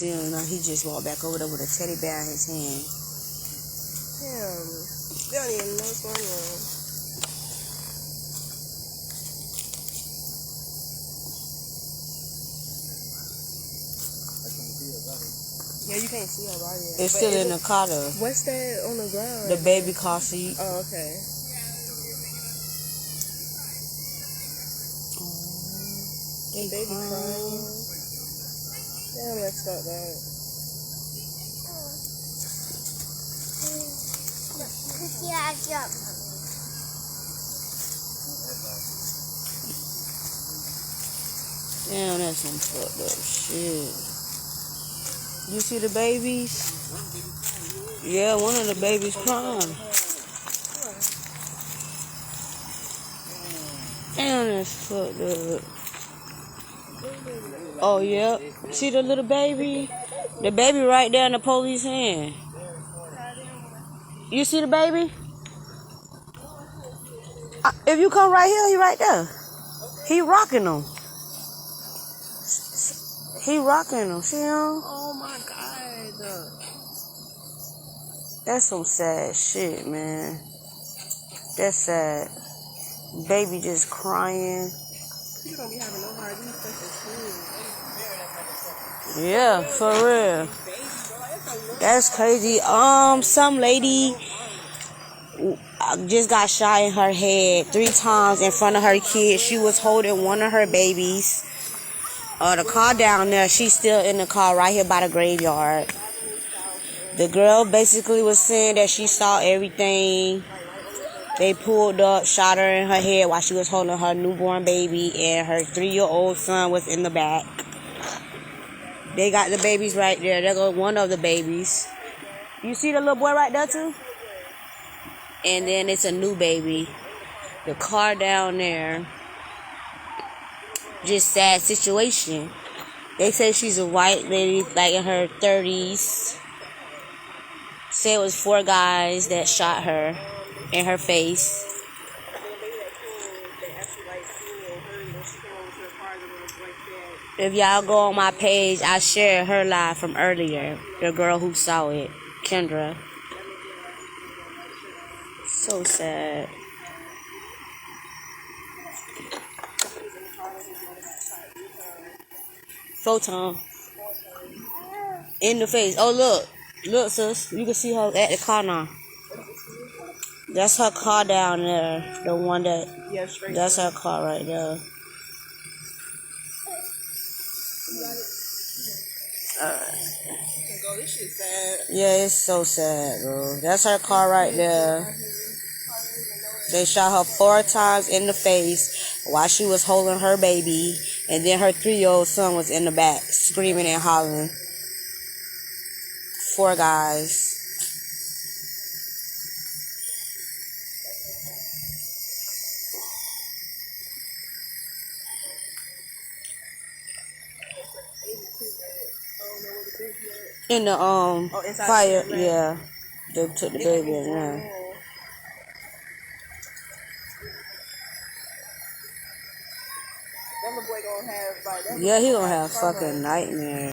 see him now. He just walked back over there with a teddy bear in his hand. Damn. They don't even know what's going on. Yeah, you can't see her body. It's still in the car though. What's that on the ground? The baby car seat. Oh, okay. They Baby crying. Damn, that's fucked up. Damn, that's some fucked up shit. You see the babies? Yeah, one of the babies crying. Damn, that's fucked up. Oh, yeah. See the little baby? The baby right there in the police hand. You see the baby? If you come right here, he right there. He rocking them. He rocking them. See him? Oh my God. That's some sad shit, man. That's sad. Baby just crying. You don't be having no heart. You such a fool. Yeah, for real. That's crazy. Some lady just got shot in her head 3 times in front of her kid. She was holding one of her babies. The car down there, she's still in the car right here by the graveyard. The girl basically was saying that she saw everything. They pulled up, shot her in her head while she was holding her newborn baby, and her 3-year-old son was in the back. They got the babies right there. There goes one of the babies. You see the little boy right there too? And then it's a new baby. The car down there. Just sad situation. They say she's a white lady, like in her 30s. Say it was 4 guys that shot her in her face. If y'all go on my page, I shared her live from earlier. The girl who saw it, Kendra. So sad. Photon. In the face. Oh, look. Look, sis. You can see her at the car now. That's her car down there. The one that... Yeah, straight. That's her car right there. This shit sad. Yeah, it's so sad, bro. That's her car right there. They shot her 4 times in the face while she was holding her baby. And then her 3-year-old son was in the back, screaming and hollering. 4 guys. In the fire, yeah. They took the baby in there. That little boy gonna have, like, Yeah, he gonna have fucking nightmare.